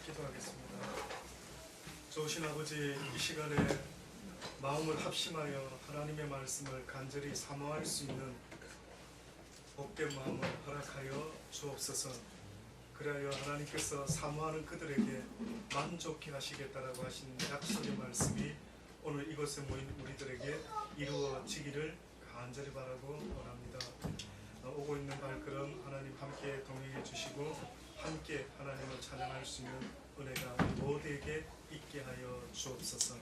기도하겠습니다. 좋으신 아버지, 이 시간에 마음을 합심하여 하나님의 말씀을 간절히 사모할 수 있는 복된 마음을 허락하여 주옵소서. 그리하여 하나님께서 사모하는 그들에게 만족해 하시겠다라고 하신 약속의 말씀이 오늘 이곳에 모인 우리들에게 이루어지기를 간절히 바라고 원합니다. 오고 있는 발걸음 하나님 함께 동행해 주시고 함께 하나님을 찬양할 수 있는 은혜가 모두에게 있게 하여 주옵소서.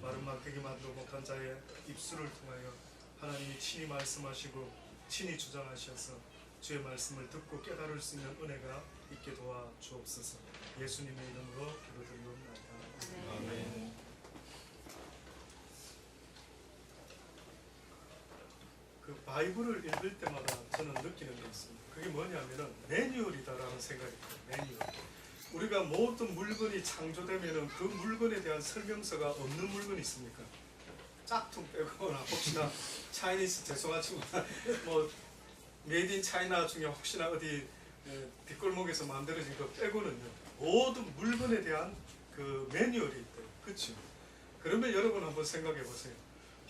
마른 막대기 만들어 못한 자의 입술을 통하여 하나님이 친히 말씀하시고 친히 주장하셔서 주의 말씀을 듣고 깨달을 수 있는 은혜가 있게 도와 주옵소서. 예수님의 이름으로 기도드리옵나이다. 아멘. 그 바이블을 읽을 때마다 저는 느끼는 게 있습니다. 그게 뭐냐면은 매뉴얼이다라는 생각이 들어요. 매뉴얼. 우리가 모든 물건이 창조되면은 그 물건에 대한 설명서가 없는 물건이 있습니까? 짝퉁 빼거나 혹시나 차이니스 죄송하지만 뭐 메이드 인 차이나 중에 혹시나 어디 뒷골목에서 만들어진 거 빼고는요 모든 물건에 대한 그 매뉴얼이 있대요. 그렇죠? 그러면 여러분 한번 생각해 보세요.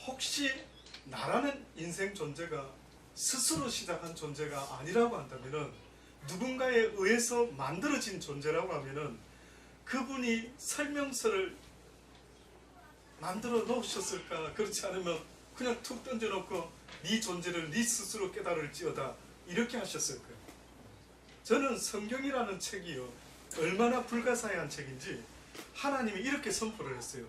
혹시 나라는 인생 존재가 스스로 시작한 존재가 아니라고 한다면은 누군가에 의해서 만들어진 존재라고 하면은 그분이 설명서를 만들어 놓으셨을까? 그렇지 않으면 그냥 툭 던져놓고 네 존재를 네 스스로 깨달을지어다 이렇게 하셨을 거예요. 저는 성경이라는 책이요 얼마나 불가사의한 책인지 하나님이 이렇게 선포를 했어요.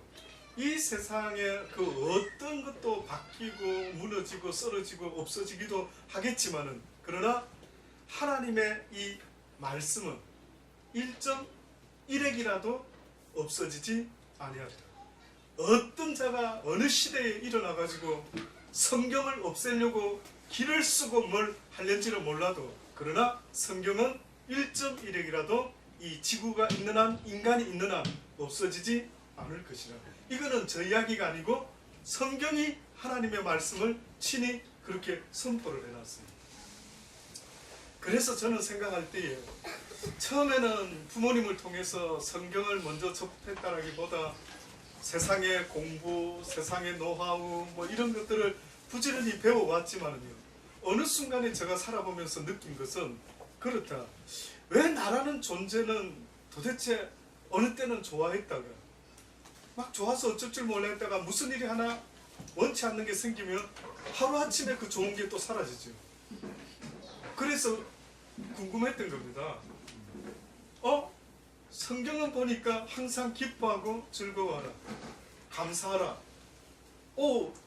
이 세상에 그 어떤 것도 바뀌고 무너지고 쓰러지고 없어지기도 하겠지만은 그러나 하나님의 이 말씀은 1.1핵이라도 없어지지 아니하리라. 어떤 자가 어느 시대에 일어나 가지고 성경을 없애려고 길을 쓰고 뭘 하려는지를 몰라도 그러나 성경은 1.1핵이라도 이 지구가 있는 한 인간이 있는 한 없어지지 않을 것이라. 이거는 저 이야기가 아니고 성경이 하나님의 말씀을 친히 그렇게 선포를 해놨습니다. 그래서 저는 생각할 때에 처음에는 부모님을 통해서 성경을 먼저 접했다라기보다 세상의 공부, 세상의 노하우 뭐 이런 것들을 부지런히 배워왔지만은요 어느 순간에 제가 살아보면서 느낀 것은 그렇다. 왜 나라는 존재는 도대체 어느 때는 좋아했다가 막 좋아서 어쩔 줄 몰라 했다가 무슨 일이 하나 원치 않는 게 생기면 하루아침에 그 좋은 게 또 사라지죠. 그래서 궁금했던 겁니다. 성경은 보니까 항상 기뻐하고 즐거워하라. 감사하라.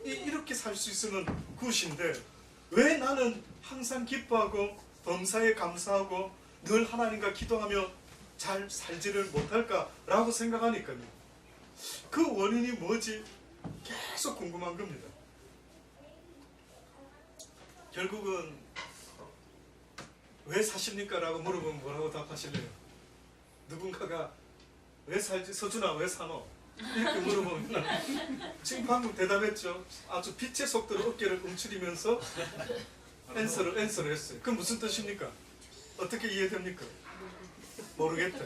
이렇게 살 수 있으면 굿인데 왜 나는 항상 기뻐하고 범사에 감사하고 늘 하나님과 기도하며 잘 살지를 못할까라고 생각하니까요. 그 원인이 뭐지? 계속 궁금한 겁니다. 결국은 왜 사십니까? 라고 물어보면 뭐라고 답하실래요? 누군가가 왜 살지? 서준아 왜 사노? 이렇게 물어보면 지금 방금 대답했죠. 아주 빛의 속도로 어깨를 움츠리면서 앤서를 했어요. 그럼 무슨 뜻입니까? 어떻게 이해됩니까? 모르겠다.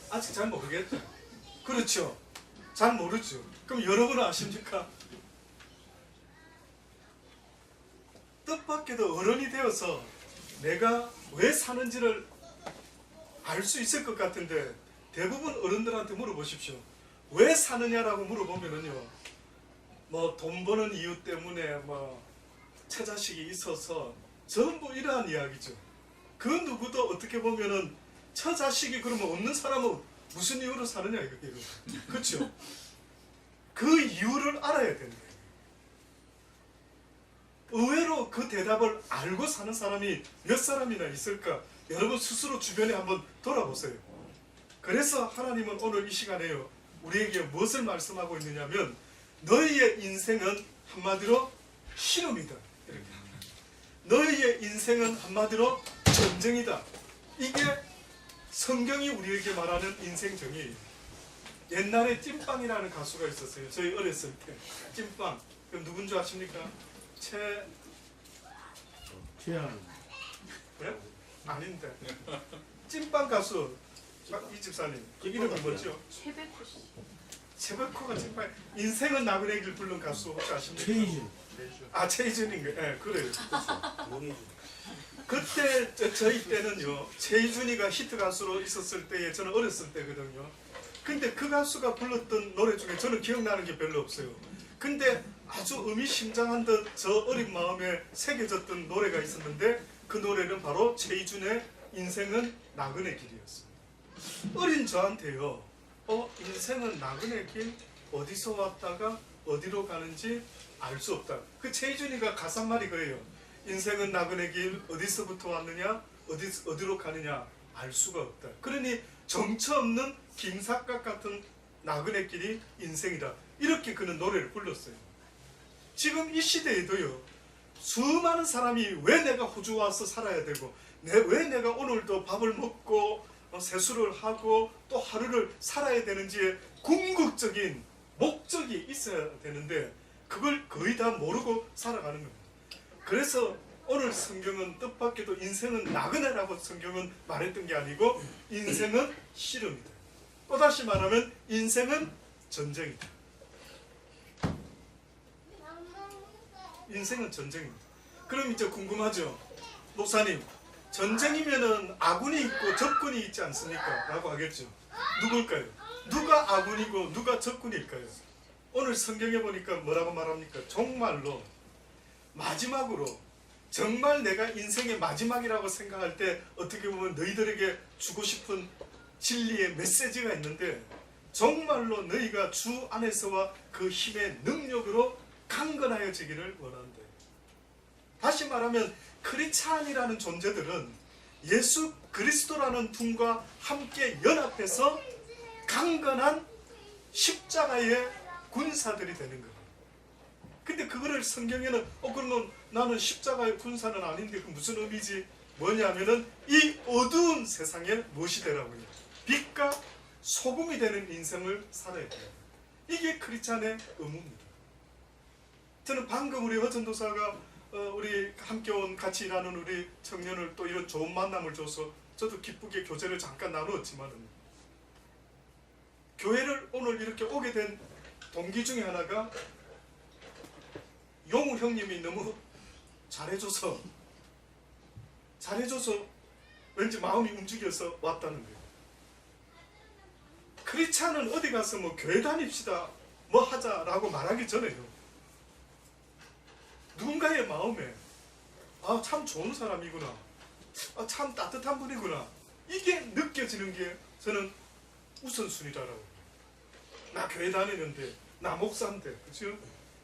아직 잘 모르겠다. 그렇죠. 잘 모르죠. 그럼 여러분은 아십니까? 뜻밖에도 어른이 되어서 내가 왜 사는지를 알 수 있을 것 같은데 대부분 어른들한테 물어보십시오. 왜 사느냐라고 물어보면은요, 뭐 돈 버는 이유 때문에 뭐 처자식이 있어서 전부 이러한 이야기죠. 그 누구도 어떻게 보면은 처자식이 그러면 없는 사람은 무슨 이유로 사느냐 이거예요. 그렇죠? 그 이유를 알아야 된다. 의외로 그 대답을 알고 사는 사람이 몇 사람이나 있을까? 여러분 스스로 주변에 한번 돌아보세요. 그래서 하나님은 오늘 이 시간에요 우리에게 무엇을 말씀하고 있느냐면 너희의 인생은 한마디로 신음이다. 이렇게. 너희의 인생은 한마디로 전쟁이다. 이게 성경이 우리에게 말하는 인생 정의예요. 옛날에 찐빵이라는 가수가 있었어요. 저희 어렸을 때 찐빵. 그럼 누군지 아십니까? 최양. 네? 아닌데. 찐빵 가수 이 집사님 그 이름이 뭐죠? 최백호 씨. 최백호가 정말 인생은 나그네 길 부른 가수 혹시 아십니까? 최희준. 최희준인가? 예, 그래요. 노래준. 그때 저희 때는요, 최희준이가 히트 가수로 있었을 때에 저는 어렸을 때거든요. 근데 그 가수가 불렀던 노래 중에 저는 기억나는 게 별로 없어요. 근데 아주 의미심장한 듯 저 어린 마음에 새겨졌던 노래가 있었는데 그 노래는 바로 최희준의 인생은 나그네 길이었습니다. 어린 저한테요, 인생은 나그네 길, 어디서 왔다가 어디로 가는지 알 수 없다. 그 최희준이가 가사말이 그래요. 인생은 나그네 길, 어디서부터 왔느냐, 어디로 가느냐 알 수가 없다. 그러니 정처 없는 김삿갓 같은 나그네 길이 인생이다. 이렇게 그는 노래를 불렀어요. 지금 이 시대에도요, 수많은 사람이 왜 내가 호주 와서 살아야 되고, 왜 내가 오늘도 밥을 먹고 세수를 하고 또 하루를 살아야 되는지에 궁극적인 목적이 있어야 되는데 그걸 거의 다 모르고 살아가는 겁니다. 그래서 오늘 성경은 뜻밖에도 인생은 나그네라고 성경은 말했던 게 아니고 인생은 씨름이다. 또다시 말하면 인생은 전쟁이다. 인생은 전쟁입니다. 그럼 이제 궁금하죠? 목사님, 전쟁이면은 아군이 있고 적군이 있지 않습니까? 라고 하겠죠. 누굴까요? 누가 아군이고 누가 적군일까요? 오늘 성경에 보니까 뭐라고 말합니까? 정말로 마지막으로 정말 내가 인생의 마지막이라고 생각할 때 어떻게 보면 너희들에게 주고 싶은 진리의 메시지가 있는데 정말로 너희가 주 안에서와 그 힘의 능력으로 강건하여지기를 원한다. 다시 말하면 크리스찬이라는 존재들은 예수 그리스도라는 분과 함께 연합해서 강건한 십자가의 군사들이 되는 거예요. 근데 그거를 성경에는 그러면 나는 십자가의 군사는 아닌데 그 무슨 의미지? 뭐냐면은 이 어두운 세상에 무엇이 되라고요? 빛과 소금이 되는 인생을 살아야 돼요. 이게 크리스찬의 의무입니다. 저는 방금 우리 허전도사가 우리 함께 온 같이 일하는 우리 청년을 또 이런 좋은 만남을 줘서 저도 기쁘게 교제를 잠깐 나누었지만은 교회를 오늘 이렇게 오게 된 동기 중에 하나가 용우 형님이 너무 잘해줘서 왠지 마음이 움직여서 왔다는 거예요. 크리스찬은 어디 가서 뭐 교회 다닙시다 뭐 하자라고 말하기 전에요, 누군가의 마음에 참 좋은 사람이구나, 참 따뜻한 분이구나, 이게 느껴지는 게 저는 우선순위라고. 나 교회 다니는데, 나 목사인데, 그죠?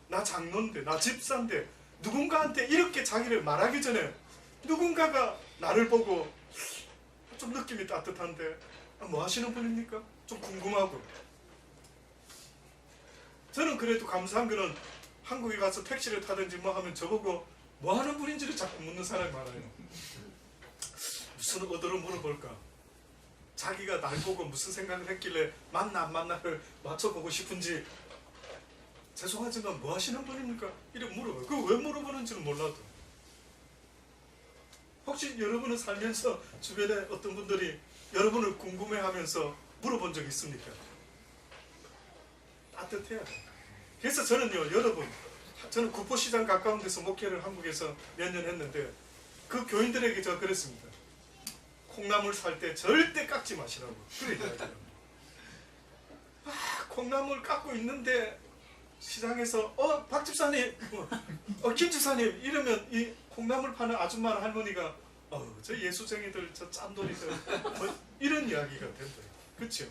나 장로인데, 나 집사인데, 누군가한테 이렇게 자기를 말하기 전에 누군가가 나를 보고 좀 느낌이 따뜻한데 뭐 하시는 분입니까? 좀 궁금하고. 저는 그래도 감사한 거는 한국에 가서 택시를 타든지 뭐 하면 저보고 뭐 하는 분인지를 자꾸 묻는 사람이 많아요. 무슨 의도로 물어볼까? 자기가 날 보고 무슨 생각을 했길래 만나 안 만나를 맞춰보고 싶은지, 죄송하지만 뭐 하시는 분입니까? 이렇게 물어봐요. 그거 왜 물어보는지는 몰라도. 혹시 여러분은 살면서 주변에 어떤 분들이 여러분을 궁금해하면서 물어본 적 있습니까? 따뜻해야 돼요. 그래서 저는요, 여러분, 저는 구포시장 가까운 데서 목회를 한국에서 몇 년 했는데 그 교인들에게 제가 그랬습니다. 콩나물 살 때 절대 깎지 마시라고. 그래. 콩나물 깎고 있는데 시장에서 박 집사님, 김 집사님 이러면 이 콩나물 파는 아줌마나 할머니가 저 예수쟁이들, 저 짠돌이들 뭐 이런 이야기가 된다. 그렇죠?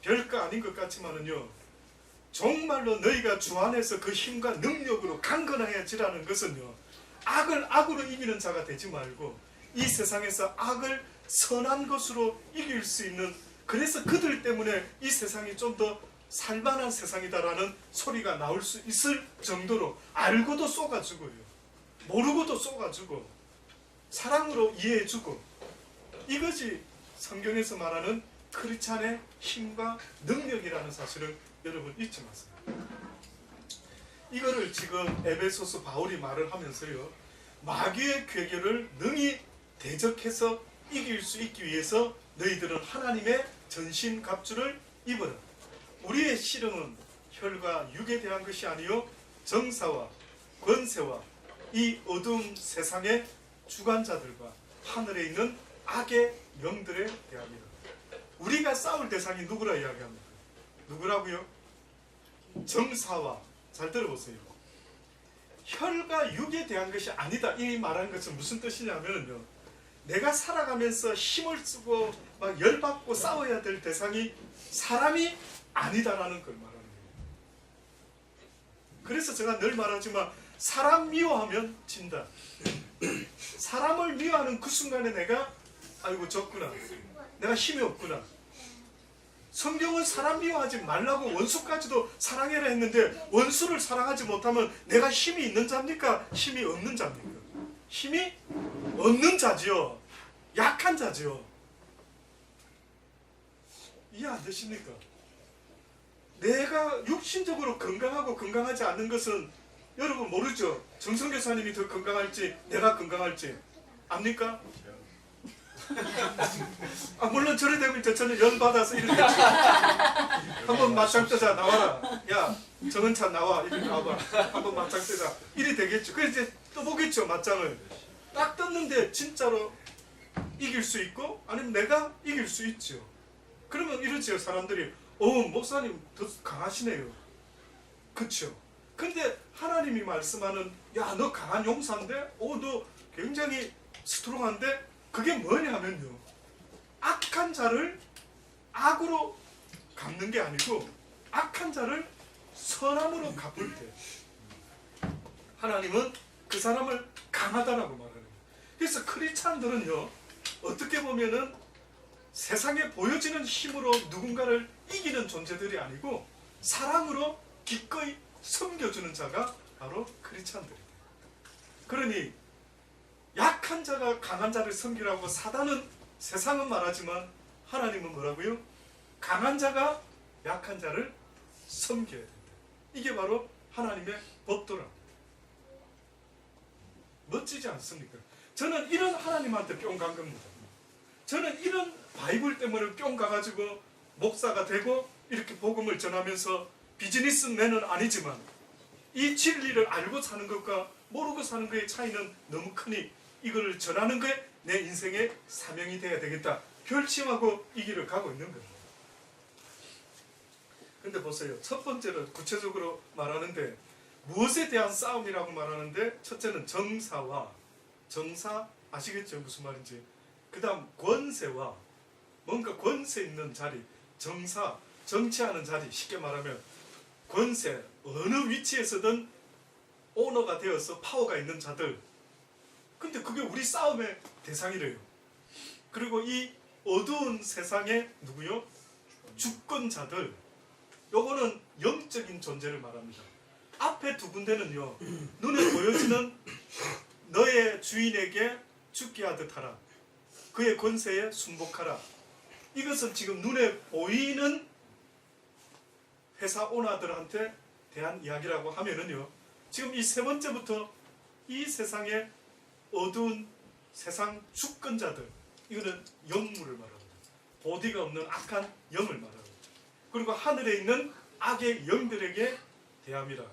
별거 아닌 것 같지만은요, 정말로 너희가 주 안에서 그 힘과 능력으로 강건해지라는 것은요, 악을 악으로 이기는 자가 되지 말고 이 세상에서 악을 선한 것으로 이길 수 있는, 그래서 그들 때문에 이 세상이 좀 더 살만한 세상이다라는 소리가 나올 수 있을 정도로 알고도 쏘가지고요, 모르고도 쏘가지고 사랑으로 이해해주고, 이것이 성경에서 말하는 크리스찬의 힘과 능력이라는 사실을 여러분 잊지 마세요. 이거를 지금 에베소서 바울이 말을 하면서요, 마귀의 괴계를 능히 대적해서 이길 수 있기 위해서 너희들은 하나님의 전신갑주를 입어라. 우리의 씨름은 혈과 육에 대한 것이 아니요 정사와 권세와 이 어두운 세상의 주관자들과 하늘에 있는 악의 영들에 대합니다. 우리가 싸울 대상이 누구라 이야기합니까? 누구라고요? 정사와, 잘 들어보세요. 혈과 육에 대한 것이 아니다. 이 말한 것은 무슨 뜻이냐면요, 내가 살아가면서 힘을 쓰고 막 열받고 싸워야 될 대상이 사람이 아니다라는 걸 말하는 거예요. 그래서 제가 늘 말하지만 사람 미워하면 진다. 사람을 미워하는 그 순간에 내가 아이고 졌구나, 내가 힘이 없구나. 성경은 사람 미워하지 말라고 원수까지도 사랑해라 했는데 원수를 사랑하지 못하면 내가 힘이 있는 자입니까? 힘이 없는 자입니까? 힘이 없는 자지요. 약한 자지요. 이해 안 되십니까? 내가 육신적으로 건강하고 건강하지 않는 것은 여러분 모르죠? 정성 교사님이 더 건강할지 내가 건강할지 압니까? 물론 저래 되면 저는 열받아서 이렇게 한번 맞짱 뜨자 나와라. 야 정은찬 나와. 이렇게 나와봐. 한번 맞짱 뜨자. 이래 되겠죠. 그래서 이제 떠보겠죠 맞짱을. 딱 떴는데 진짜로 이길 수 있고 아니면 내가 이길 수 있죠. 그러면 이러지요 사람들이. 목사님 더 강하시네요. 그쵸? 근데 하나님이 말씀하는 야 너 강한 용사인데 너 굉장히 스트롱한데 그게 뭐냐면요, 악한 자를 악으로 갚는 게 아니고 악한 자를 선함으로 갚을 때 하나님은 그 사람을 강하다라고 말하는 거예요. 그래서 크리스찬들은요 어떻게 보면은 세상에 보여지는 힘으로 누군가를 이기는 존재들이 아니고 사랑으로 기꺼이 섬겨주는 자가 바로 크리스찬들이에요. 그러니 약한 자가 강한 자를 섬기라고 세상은 말하지만 하나님은 뭐라고요? 강한 자가 약한 자를 섬겨야 된다. 이게 바로 하나님의 법도랍니다. 멋지지 않습니까? 저는 이런 하나님한테 뿅 간 겁니다. 저는 이런 바이블 때문에 뿅 가가지고 목사가 되고 이렇게 복음을 전하면서 비즈니스맨은 아니지만 이 진리를 알고 사는 것과 모르고 사는 것의 차이는 너무 크니 이걸 전하는 게 내 인생의 사명이 되어야 되겠다 결심하고 이 길을 가고 있는 겁니다. 근데 보세요. 첫 번째로 구체적으로 말하는데 무엇에 대한 싸움이라고 말하는데 첫째는 정사 아시겠죠? 무슨 말인지. 그 다음 권세와 뭔가 권세 있는 자리, 정사, 정치하는 자리, 쉽게 말하면 권세, 어느 위치에서든 오너가 되어서 파워가 있는 자들. 근데 그게 우리 싸움의 대상이래요. 그리고 이 어두운 세상에 누구요? 주권자들. 요거는 영적인 존재를 말합니다. 앞에 두 군데는요, 눈에 보여지는 너의 주인에게 죽게 하듯 하라. 그의 권세에 순복하라. 이것은 지금 눈에 보이는 회사 오너들한테 대한 이야기라고 하면은요, 지금 이 세 번째부터 이 세상의 어두운 세상 주권자들, 이거는 영물을 말합니다. 보디가 없는 악한 영을 말합니다. 그리고 하늘에 있는 악의 영들에게 대함이라.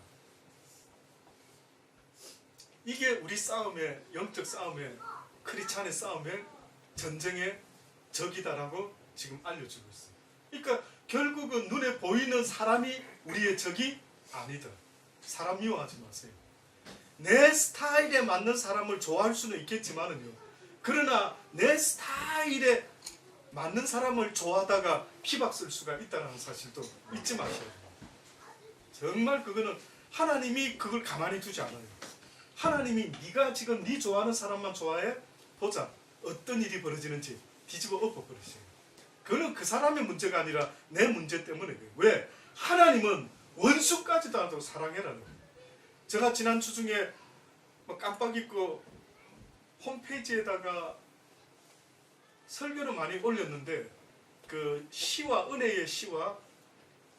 이게 우리 싸움의, 영적 싸움의, 크리스찬의 싸움의 전쟁의 적이다라고 지금 알려주고 있어요. 그러니까 결국은 눈에 보이는 사람이 우리의 적이 아니다. 사람 미워하지 마세요. 내 스타일에 맞는 사람을 좋아할 수는 있겠지만은요, 그러나 내 스타일에 맞는 사람을 좋아하다가 피박 쓸 수가 있다는 사실도 잊지 마셔야 돼요. 정말 그거는 하나님이 그걸 가만히 두지 않아요. 하나님이 네가 지금 네 좋아하는 사람만 좋아해? 보자. 어떤 일이 벌어지는지 뒤집어 엎어버리세요. 그거는 그 사람의 문제가 아니라 내 문제 때문에 그래요. 왜? 하나님은 원수까지도 하도록 사랑해라는 거예요. 제가 지난주 중에 깜빡 잊고 홈페이지에다가 설교를 많이 올렸는데 그 시와 은혜의 시와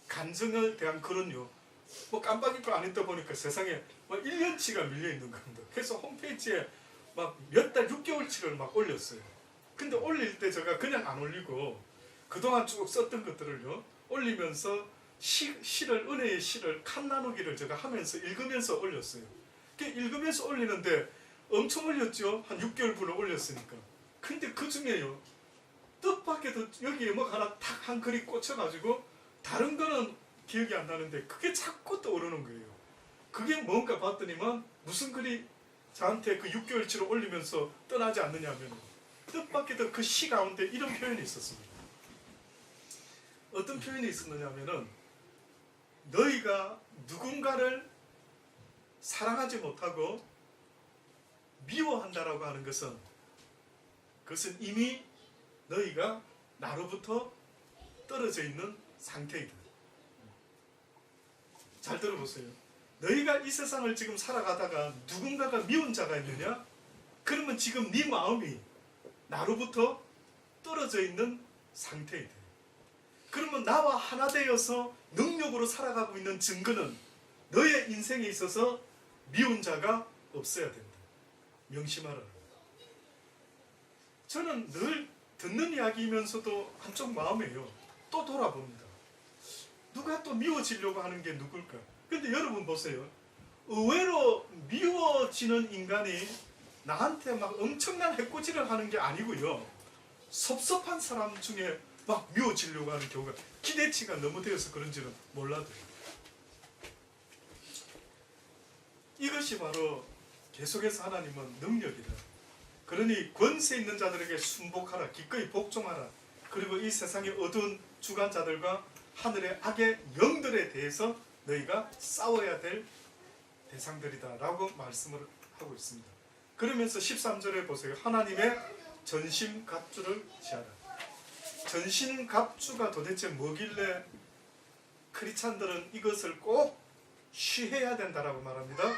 간증에 대한 글은요, 깜빡 잊고 안 했다 보니까 세상에 1년치가 밀려 있는 겁니다. 그래서 홈페이지에 몇 달, 6개월치를 올렸어요. 근데 올릴 때 제가 그냥 안 올리고 그동안 쭉 썼던 것들을요 올리면서 시를 은혜의 시를 칸 나누기를 제가 하면서 읽으면서 올렸어요. 읽으면서 올리는데 엄청 올렸죠. 한 6개월 분을 올렸으니까. 근데 그 중에요 뜻밖에도 여기에 뭐 하나 탁 한 글이 꽂혀가지고 다른 거는 기억이 안 나는데 그게 자꾸 떠오르는 거예요. 그게 뭔가 봤더니만 무슨 글이 저한테 그 6개월치를 올리면서 떠나지 않느냐면 뜻밖에도 그 시 가운데 이런 표현이 있었습니다. 어떤 표현이 있었느냐면은 너희가 누군가를 사랑하지 못하고 미워한다라고 하는 것은 그것은 이미 너희가 나로부터 떨어져 있는 상태이다. 잘 들어보세요. 너희가 이 세상을 지금 살아가다가 누군가가 미운 자가 있느냐? 그러면 지금 네 마음이 나로부터 떨어져 있는 상태이다. 그러면 나와 하나 되어서 능력으로 살아가고 있는 증거는 너의 인생에 있어서 미운 자가 없어야 된다. 명심하라. 저는 늘 듣는 이야기이면서도 한쪽 마음이에요. 또 돌아봅니다. 누가 또 미워지려고 하는 게 누굴까? 근데 여러분 보세요. 의외로 미워지는 인간이 나한테 막 엄청난 해코지를 하는 게 아니고요. 섭섭한 사람 중에 막 미워지려고 하는 경우가 기대치가 너무 되어서 그런지는 몰라도 이것이 바로 계속해서 하나님은 능력이다. 그러니 권세 있는 자들에게 순복하라. 기꺼이 복종하라. 그리고 이 세상의 어두운 주관자들과 하늘의 악의 영들에 대해서 너희가 싸워야 될 대상들이다 라고 말씀을 하고 있습니다. 그러면서 13절에 보세요. 하나님의 전신갑주를 취하라. 전신갑주가 도대체 뭐길래 크리스찬들은 이것을 꼭 취해야 된다라고 말합니다.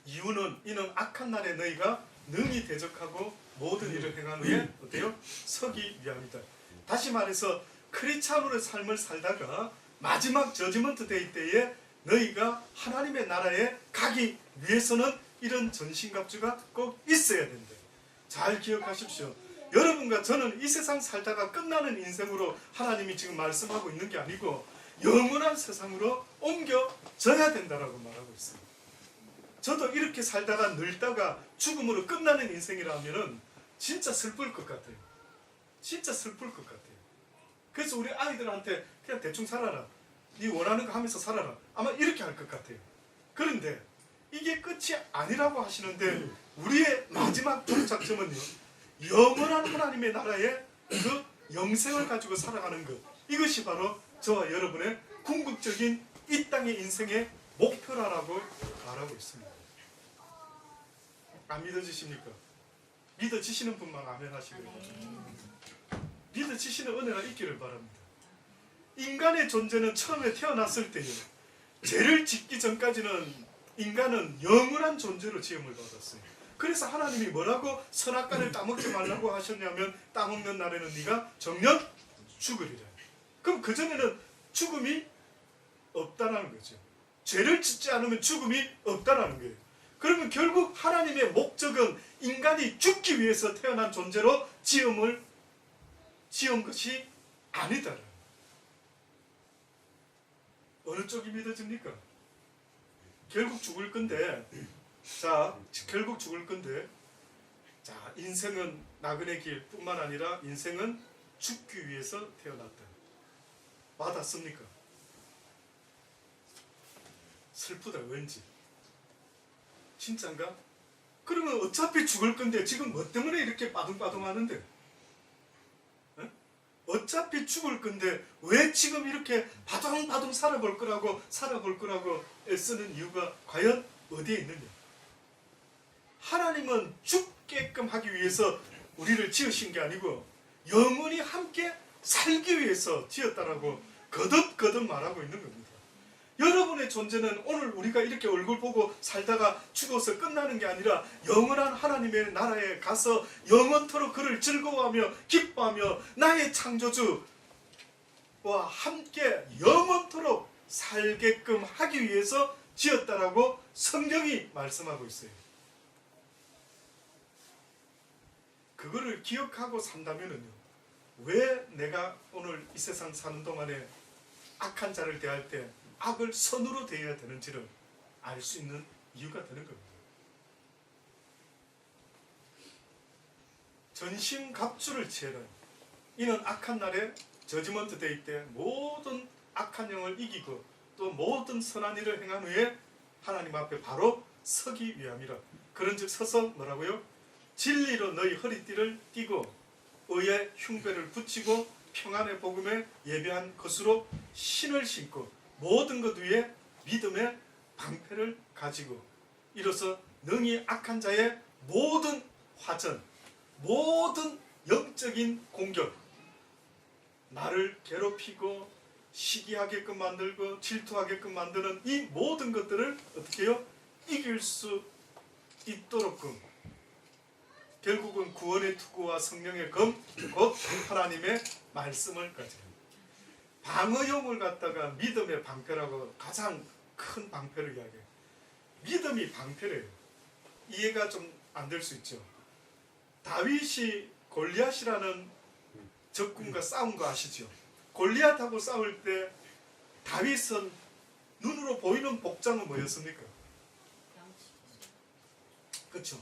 이유는 이는 악한 날에 너희가 능히 대적하고 모든 일을 행한 후에 어때요? 서기 위함이다. 다시 말해서 크리스찬으로의 삶을 살다가 마지막 저지먼트 데이 때에 너희가 하나님의 나라에 가기 위해서는 이런 전신갑주가 꼭 있어야 된다. 잘 기억하십시오. 여러분과 저는 이 세상 살다가 끝나는 인생으로 하나님이 지금 말씀하고 있는 게 아니고 영원한 세상으로 옮겨져야 된다라고 말하고 있습니다. 저도 이렇게 살다가 늙다가 죽음으로 끝나는 인생이라면은 진짜 슬플 것 같아요. 진짜 슬플 것 같아요. 그래서 우리 아이들한테 그냥 대충 살아라. 네 원하는 거 하면서 살아라. 아마 이렇게 할 것 같아요. 그런데 이게 끝이 아니라고 하시는데 우리의 마지막 종착점은요. 영원한 하나님의 나라의 그 영생을 가지고 살아가는 것. 이것이 바로 저와 여러분의 궁극적인 이 땅의 인생의 목표라고 말하고 있습니다. 안 믿어지십니까? 믿어지시는 분만 아멘 하시길 바랍니다. 믿어지시는 은혜가 있기를 바랍니다. 인간의 존재는 처음에 태어났을 때에 죄를 짓기 전까지는 인간은 영원한 존재로 지음을 받았어요. 그래서 하나님이 뭐라고 선악과를 따먹지 말라고 하셨냐면 따먹는 날에는 네가 정녕 죽으리라. 그럼 그전에는 죽음이 없다는 거죠. 죄를 짓지 않으면 죽음이 없다는 거예요. 그러면 결국 하나님의 목적은 인간이 죽기 위해서 태어난 존재로 지은 것이 아니다. 어느 쪽이 믿어집니까? 결국 죽을 건데, 결국 죽을 건데, 인생은 나그네 길뿐만 아니라 인생은 죽기 위해서 태어났다. 와닿습니까? 슬프다 왠지. 진짠가? 그러면 어차피 죽을 건데 지금 뭐 때문에 이렇게 빠둥빠둥하는데? 어차피 죽을 건데 왜 지금 이렇게 바둥바둥 살아볼 거라고 애쓰는 이유가 과연 어디에 있느냐? 하나님은 죽게끔 하기 위해서 우리를 지으신 게 아니고 영원히 함께 살기 위해서 지었다라고 거듭거듭 말하고 있는 겁니다. 여러분의 존재는 오늘 우리가 이렇게 얼굴 보고 살다가 죽어서 끝나는 게 아니라 영원한 하나님의 나라에 가서 영원토록 그를 즐거워하며 기뻐하며 나의 창조주와 함께 영원토록 살게끔 하기 위해서 지었다라고 성경이 말씀하고 있어요. 그거를 기억하고 산다면은요, 왜 내가 오늘 이 세상 사는 동안에 악한 자를 대할 때 악을 선으로 대해야 되는지를 알 수 있는 이유가 되는 겁니다. 전신갑주를 취해라. 이는 악한 날에 저지먼트 데이 때 모든 악한 영을 이기고 또 모든 선한 일을 행한 후에 하나님 앞에 바로 서기 위함이라. 그런즉 서서 뭐라고요? 진리로 너희 허리띠를 띠고 의의 흉배를 붙이고 평안의 복음에 예배한 것으로 신을 신고 모든 것 위에 믿음의 방패를 가지고 이로써 능히 악한 자의 모든 화전, 모든 영적인 공격, 나를 괴롭히고 시기하게끔 만들고 질투하게끔 만드는 이 모든 것들을 어떻게 해요? 이길 수 있도록끔 결국은 구원의 투구와 성령의 검, 곧 하나님의 말씀을 가지고 방어용을 갖다가 믿음의 방패라고 가장 큰 방패를 이야기해요. 믿음이 방패래요. 이해가 좀 안 될 수 있죠. 다윗이 골리앗이라는 적군과 싸운 거 아시죠? 골리앗하고 싸울 때 다윗은 눈으로 보이는 복장은 뭐였습니까? 그렇죠.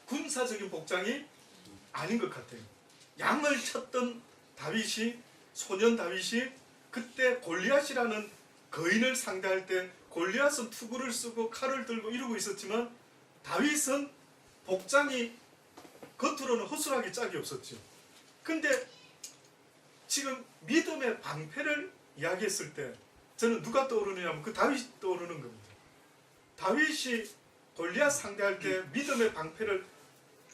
군사적인 복장이 아닌 것 같아요. 양을 쳤던 다윗이, 소년 다윗이 그때 골리앗이라는 거인을 상대할 때 골리앗은 투구를 쓰고 칼을 들고 이러고 있었지만 다윗은 복장이 겉으로는 허술하게 짝이 없었죠. 근데 지금 믿음의 방패를 이야기했을 때 저는 누가 떠오르느냐면 그 다윗이 떠오르는 겁니다. 다윗이 골리앗 상대할 때 믿음의 방패를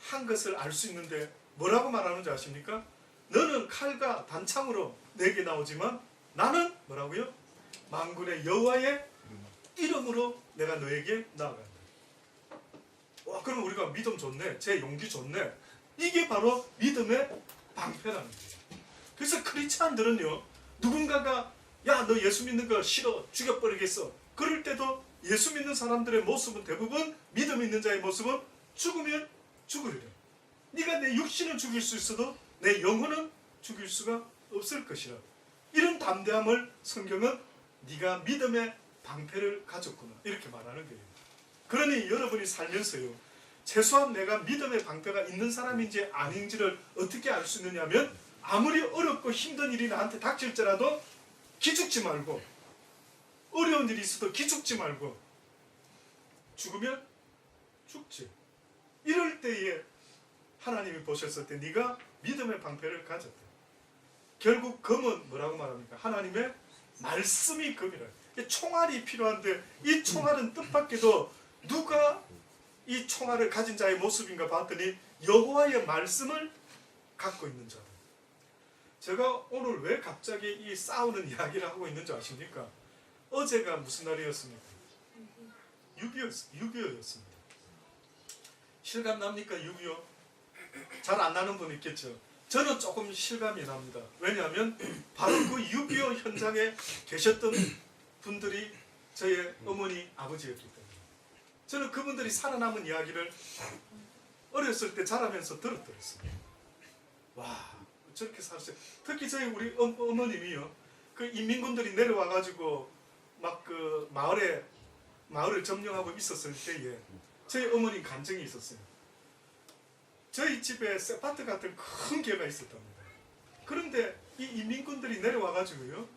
한 것을 알 수 있는데 뭐라고 말하는지 아십니까? 너는 칼과 단창으로 내게 나오지만 나는 뭐라고요? 만군의 여호와의 이름으로 내가 너에게 나아간다. 와, 그럼 우리가 믿음 좋네, 제 용기 좋네. 이게 바로 믿음의 방패라는 거예요. 그래서 크리스찬들은요, 누군가가 야, 너 예수 믿는 거 싫어, 죽여버리겠어. 그럴 때도 예수 믿는 사람들의 모습은 대부분 믿음 있는 자의 모습은 죽으면 죽으리라. 네가 내 육신은 죽일 수 있어도 내 영혼은 죽일 수가 없을 것이라. 이런 담대함을 성경은 네가 믿음의 방패를 가졌구나 이렇게 말하는 거예요. 그러니 여러분이 살면서요, 최소한 내가 믿음의 방패가 있는 사람인지 아닌지를 어떻게 알 수 있느냐 하면 아무리 어렵고 힘든 일이 나한테 닥칠지라도 기죽지 말고, 어려운 일이 있어도 기죽지 말고, 죽으면 죽지. 이럴 때에 하나님이 보셨을 때 네가 믿음의 방패를 가졌다. 결국 검은 뭐라고 말합니까? 하나님의 말씀이 검이라. 총알이 필요한데 이 총알은 뜻밖에도 누가 이 총알을 가진 자의 모습인가 봤더니 여호와의 말씀을 갖고 있는 자다. 제가 오늘 왜 갑자기 이 싸우는 이야기를 하고 있는지 아십니까? 어제가 무슨 날이었습니까? 6.25였습니다. 실감 납니까? 6.25? 잘 안 나는 분 있겠죠. 저는 조금 실감이 납니다. 왜냐하면 바로 그 6.25 현장에 계셨던 분들이 저의 어머니, 아버지였기 때문에 저는 그분들이 살아남은 이야기를 어렸을 때 자라면서 들었어요. 와, 저렇게 살았어요. 특히 저희 우리 어머님이요, 그 인민군들이 내려와가지고 막 그 마을을 점령하고 있었을 때에 저희 어머니 간증이 있었어요. 저희 집에 세파트 같은 큰 개가 있었답니다. 그런데 이 인민군들이 내려와가지고요,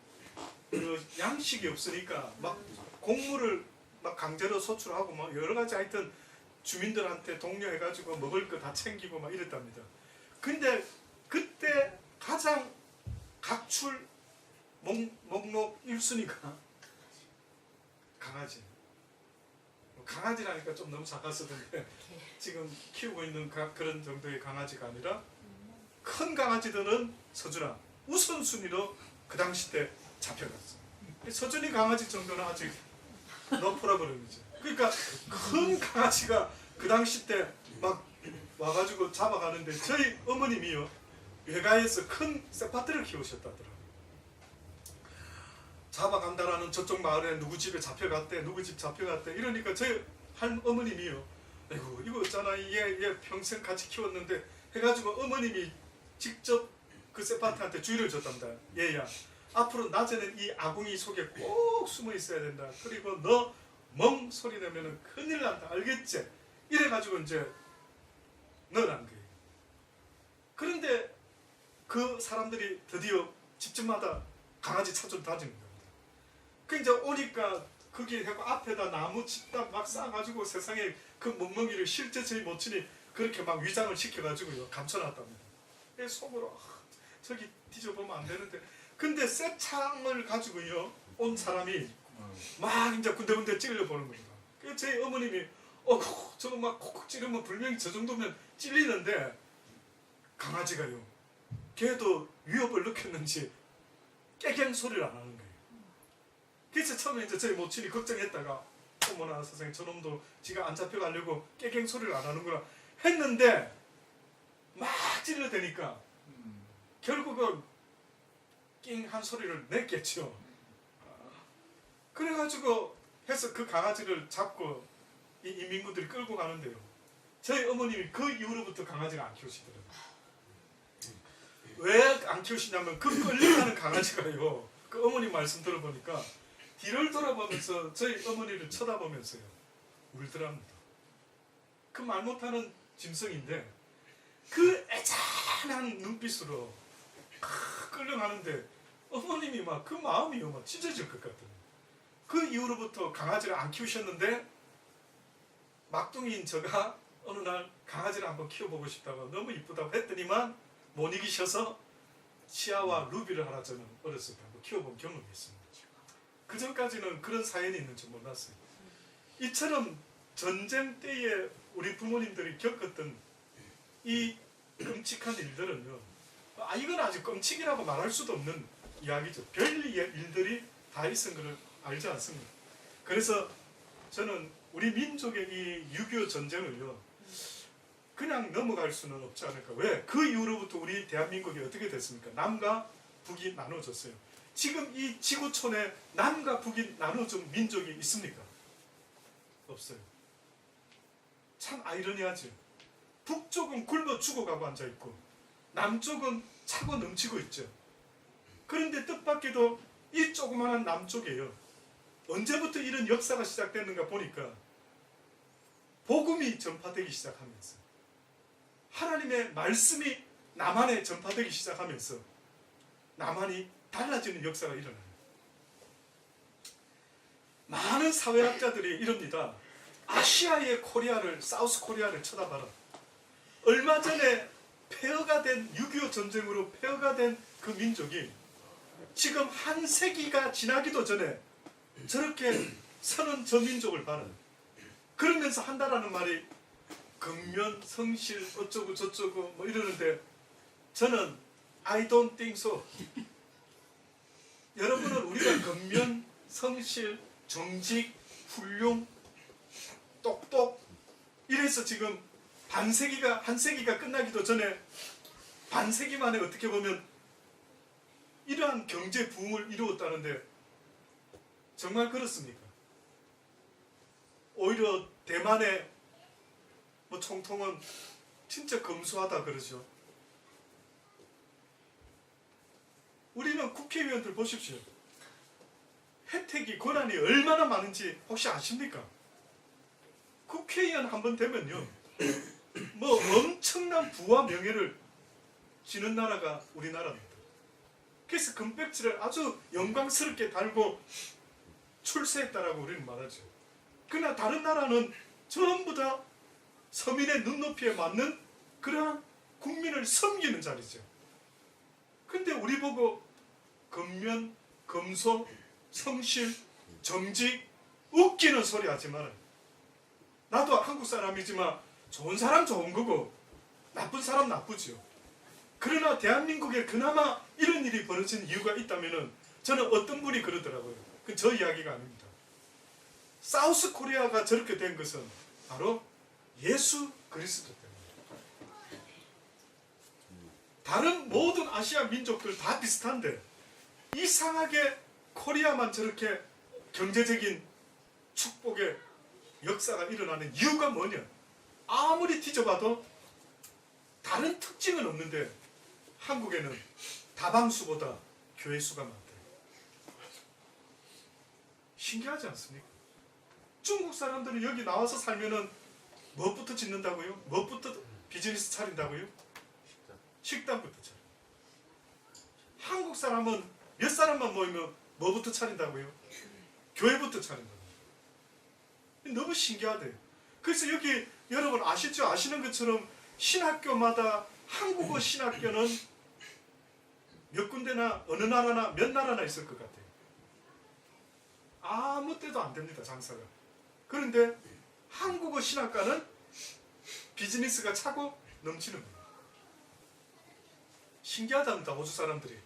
그 양식이 없으니까 막 곡물을 막 강제로 소출하고 막 여러 가지 하여튼 주민들한테 독려해가지고 먹을 거 다 챙기고 막 이랬답니다. 근데 그때 가장 각출 목록 1순위가 강아지. 강아지라니까 좀 너무 작았었는데 지금 키우고 있는 그런 정도의 강아지가 아니라 큰 강아지들은 서준아 우선순위로 그 당시 때 잡혀갔어. 서준이 강아지 정도는 아직 너프라 그러는지. 그러니까 큰 강아지가 그 당시 때 막 와가지고 잡아가는데 저희 어머님이요, 외가에서 큰 세파트를 키우셨다더라고요. 잡아간다라는 저쪽 마을에 누구 집에 잡혀갔대, 누구 집 잡혀갔대. 이러니까 저희 할어머님이요, 아이고 이거 있잖아, 얘 평생 같이 키웠는데 해가지고 어머님이 직접 그 세파트한테 주의를 줬답니다. 얘야, 앞으로 낮에는 이 아궁이 속에 꼭 숨어 있어야 된다. 그리고 너 멍 소리 내면은 큰일 난다. 알겠지? 이래가지고 이제 넣어놓은 거예요. 그런데 그 사람들이 드디어 집집마다 강아지 찾으러 다니는 겁니다. 그 이제 오니까 거기 해고 앞에다 나무 집다 막 쌓아가지고 세상에 그 멍멍이를 실제 저희 모친이 그렇게 막 위장을 시켜가지고요 감춰놨답니다. 속으로 저기 뒤져보면 안 되는데, 근데 새 창을 가지고요 온 사람이 막 이제 군데군데 찔러 보는 겁니다. 그래서 저희 어머님이 저거 막 콕콕 찌르면 분명히 저 정도면 찔리는데 강아지가요 걔도 위협을 느꼈는지 깨갱 소리를 안 하는 거예요. 그래서 처음에 이제 저희 모친이 걱정했다가 어머나 세상에 저놈도 지가 안 잡혀가려고 깨갱 소리를 안 하는구나 했는데 막 찔러대니까 결국은 낑 한 소리를 냈겠죠. 그래가지고 해서 그 강아지를 잡고 이 인민군들이 끌고 가는데요. 저희 어머님이 그 이후로부터 강아지를 안 키우시더라고요. 왜 안 키우시냐면 그 끌려가는 강아지가요. 그 어머님 말씀 들어보니까 뒤를 돌아보면서 저희 어머니를 쳐다보면서요. 울더랍니다. 그 말 못하는 짐승인데 그 애잔한 눈빛으로 끌려가는데 어머님이 막 그 마음이요 막 찢어질 것 같아요. 그 이후로부터 강아지를 안 키우셨는데 막둥이인 저가 어느 날 강아지를 한번 키워보고 싶다고 너무 이쁘다고 했더니만 못 이기셔서 치아와 루비를 하나 저는 어렸을 때 한번 키워본 경험이 있습니다. 그 전까지는 그런 사연이 있는 줄 몰랐어요. 이처럼 전쟁 때에 우리 부모님들이 겪었던 이 끔찍한 일들은요, 이건 아직 끔찍이라고 말할 수도 없는 이야기죠. 별 일들이 다 있은 것을 알지 않습니까? 그래서 저는 우리 민족의 이 6.25 전쟁을요 그냥 넘어갈 수는 없지 않을까. 왜? 그 이후로부터 우리 대한민국이 어떻게 됐습니까? 남과 북이 나눠졌어요. 지금 이 지구촌에 남과 북이 나눠진 민족이 있습니까? 없어요. 참 아이러니하죠. 북쪽은 굶어 죽어가고 앉아있고 남쪽은 차고 넘치고 있죠. 그런데 뜻밖에도 이 조그마한 남쪽에요, 언제부터 이런 역사가 시작됐는가 보니까 복음이 전파되기 시작하면서 하나님의 말씀이 남한에 전파되기 시작하면서 남한이 달라지는 역사가 일어나요. 많은 사회학자들이 이럽니다. 아시아의 코리아를, 사우스 코리아를 쳐다봐라. 얼마 전에 폐허가 된 6.25 전쟁으로 폐허가 된 그 민족이 지금 한 세기가 지나기도 전에 저렇게 서는 저 민족을 봐라. 그러면서 한다라는 말이 근면, 성실, 어쩌고 저쩌고 뭐 이러는데 저는 I don't think so. 여러분은 우리가 근면, 성실, 정직, 훌륭, 똑똑 이래서 지금 반세기가, 한 세기가 끝나기도 전에 반세기 만에 어떻게 보면 이러한 경제 부흥을 이루었다는데 정말 그렇습니까? 오히려 대만의 뭐 총통은 진짜 검소하다 그러죠. 우리는 국회의원들 보십시오. 혜택이, 권한이 얼마나 많은지 혹시 아십니까? 국회의원 한번 되면요 뭐 엄청난 부와 명예를 지는 나라가 우리나라입니다. 그래서 금백지를 아주 영광스럽게 달고 출세했다라고 우리는 말하죠. 그러나 다른 나라는 전부 다 서민의 눈높이에 맞는 그러한 국민을 섬기는 자리죠. 근데 우리 보고 근면, 검소, 성실, 정직, 웃기는 소리 하지 마라. 나도 한국 사람이지만 좋은 사람 좋은 거고 나쁜 사람 나쁘죠. 그러나 대한민국에 그나마 이런 일이 벌어진 이유가 있다면 저는 어떤 분이 그러더라고요. 그 저 이야기가 아닙니다. 사우스 코리아가 저렇게 된 것은 바로 예수 그리스도 때문입니다. 다른 모든 아시아 민족들 다 비슷한데 이상하게 코리아만 저렇게 경제적인 축복의 역사가 일어나는 이유가 뭐냐? 아무리 뒤져봐도 다른 특징은 없는데 한국에는 다방수보다 교회 수가 많대요. 신기하지 않습니까? 중국 사람들은 여기 나와서 살면은 무엇부터 짓는다고요? 무엇부터 비즈니스 차린다고요? 식당부터 차려. 한국 사람은 몇 사람만 모이면 뭐부터 차린다고요? 교회부터 차린다고요. 너무 신기하대요. 그래서 여기 여러분 아시죠? 아시는 것처럼 신학교마다 한국어 신학교는 몇 군데나 어느 나라나 몇 나라나 있을 것 같아요. 아무 때도 안 됩니다, 장사가. 그런데 한국어 신학과는 비즈니스가 차고 넘치는 거예요. 신기하답니다, 호주 사람들이.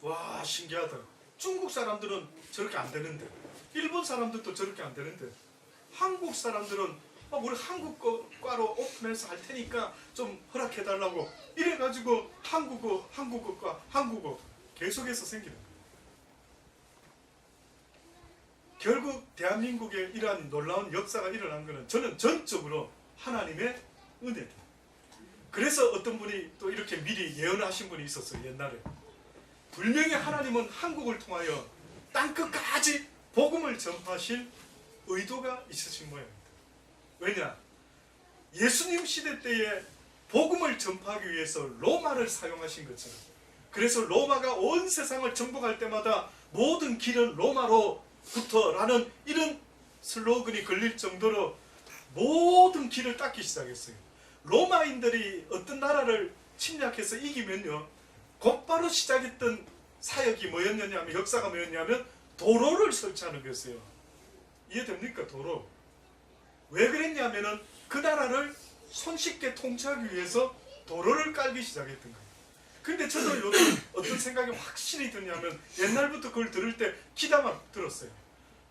와, 신기하다. 중국 사람들은 저렇게 안 되는데, 일본 사람들도 저렇게 안 되는데, 한국 사람들은 우리 한국과로 오픈해서 할 테니까 좀 허락해달라고 이래가지고 한국어과 한국어 계속해서 생기는 거예요. 결국 대한민국에 이러한 놀라운 역사가 일어난 것은 저는 전적으로 하나님의 은혜다. 그래서 어떤 분이 또 이렇게 미리 예언하신 분이 있었어요. 옛날에 분명히 하나님은 한국을 통하여 땅끝까지 복음을 전파하실 의도가 있으신 모양입니다. 왜냐? 예수님 시대 때에 복음을 전파하기 위해서 로마를 사용하신 것처럼, 그래서 로마가 온 세상을 정복할 때마다 모든 길은 로마로부터 라는 이런 슬로건이 걸릴 정도로 모든 길을 닦기 시작했어요. 로마인들이 어떤 나라를 침략해서 이기면요, 곧바로 시작했던 사역이 뭐였냐면, 역사가 뭐였냐면 도로를 설치하는 거였어요. 이해됩니까? 도로. 왜 그랬냐면은 그 나라를 손쉽게 통치하기 위해서 도로를 깔기 시작했던 거예요. 근데 저도 요즘 어떤 생각이 확실히 드냐면, 옛날부터 그걸 들을 때 기다만 들었어요.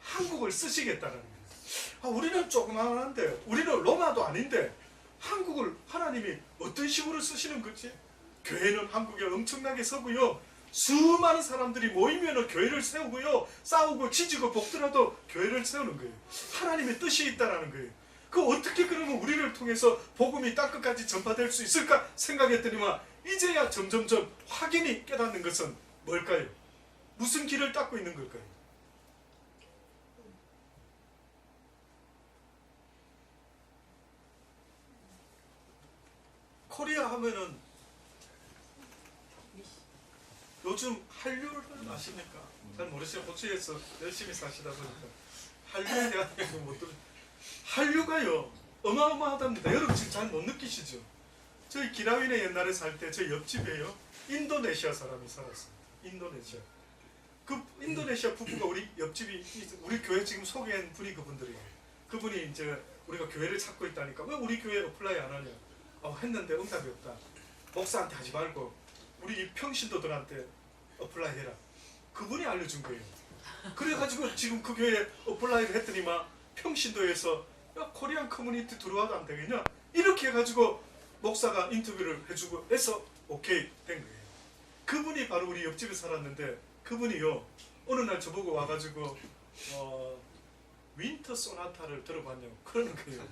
한국을 쓰시겠다는 거예요. 우리는 조그만한데, 우리는 로마도 아닌데 한국을 하나님이 어떤 식으로 쓰시는 거지? 교회는 한국에 엄청나게 서고요, 수많은 사람들이 모이면 교회를 세우고요, 싸우고 지지고 볶더라도 교회를 세우는 거예요. 하나님의 뜻이 있다라는 거예요. 그 어떻게 그러면 우리를 통해서 복음이 땅끝까지 전파될 수 있을까 생각했더니만, 이제야 점점점 확연히 깨닫는 것은 뭘까요? 무슨 길을 닦고 있는 걸까요? 코리아 하면은 요즘 한류를 아십니까? 잘 모르시죠? 호주에서 열심히 사시다 보니까 한류에 대한 얘기 못 들으. 한류가요 어마어마하답니다. 여러분 지금 잘 못 느끼시죠? 저희 기라윈에 옛날에 살 때 저희 옆집에요 인도네시아 사람이 살았습니다. 인도네시아. 그 인도네시아 부부가 우리 옆집이, 우리 교회 지금 소개한 분이 그분들이에요. 그분이 이제 우리가 교회를 찾고 있다니까 왜 우리 교회 어플라이 안 하냐 했는데 응답이 없다. 목사한테 하지 말고 우리 평신도들한테 어플라이 해라. 그분이 알려준 거예요. 그래가지고 지금 그 교회에 어플라이를 했더니만 평신도에서 야, 코리안 커뮤니티 들어와도 안 되겠냐? 이렇게 해가지고 목사가 인터뷰를 해주고 해서 오케이 된 거예요. 그분이 바로 우리 옆집에 살았는데, 그분이요 어느 날 저보고 와가지고 윈터 소나타를 들어봤냐고 그러는 거예요.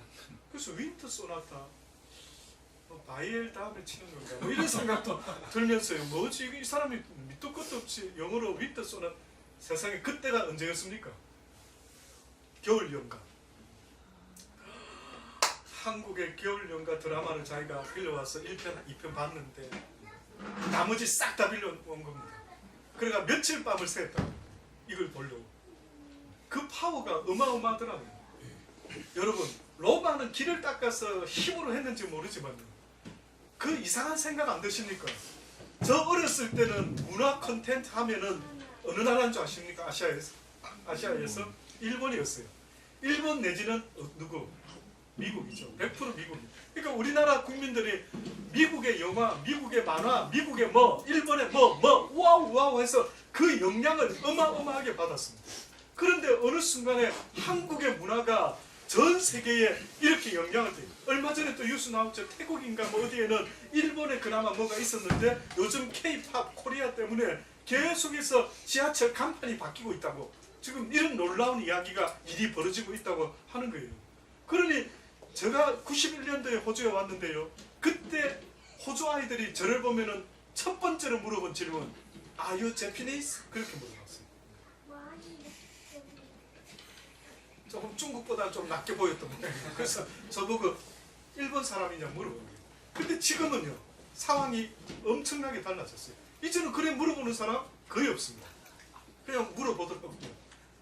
그래서 윈터 소나타 바이엘 다음에 치는 건가 뭐 이런 생각도 들면서요, 뭐지 이 사람이 밑도 끝도 없이 영어로 윈터 소나타. 세상에 그때가 언제였습니까? 겨울 연가. 한국의 겨울 연가 드라마를 자기가 빌려와서 1편, 2편 봤는데 나머지 싹 다 빌려온 겁니다. 그러니까 며칠 밤을 새웠다. 이걸 보려고. 그 파워가 어마어마하더라고요. 여러분, 로마는 길을 닦아서 힘으로 했는지 모르지만 그 이상한 생각 안 드십니까? 저 어렸을 때는 문화 콘텐츠 하면은 어느 나라인 줄 아십니까? 아시아에서 일본이었어요. 일본 내지는 누구? 미국이죠. 100% 미국이. 그러니까 우리나라 국민들이 미국의 영화, 미국의 만화, 미국의 일본의 와우 해서 그 영향을 어마어마하게 받았습니다. 그런데 어느 순간에 한국의 문화가 전 세계에 이렇게 영향을 줘요. 얼마 전에 또 뉴스 나왔죠. 태국인가 어디에는 일본에 그나마 뭐가 있었는데 요즘 K-팝 코리아 때문에 계속해서 지하철 간판이 바뀌고 있다고, 지금 이런 놀라운 이야기가 일이 벌어지고 있다고 하는 거예요. 그러니 제가 91년도에 호주에 왔는데요, 그때 호주 아이들이 저를 보면은 첫 번째로 물어본 질문, Are you Japanese? 그렇게 물어봤어요. 조금 중국보다 좀 낮게 보였던 모양이에요. 그래서 저보고 일본 사람이냐 물어본 거예요. 근데 지금은요, 상황이 엄청나게 달라졌어요. 이제는 그래 물어보는 사람 거의 없습니다. 그냥 물어보더라고요.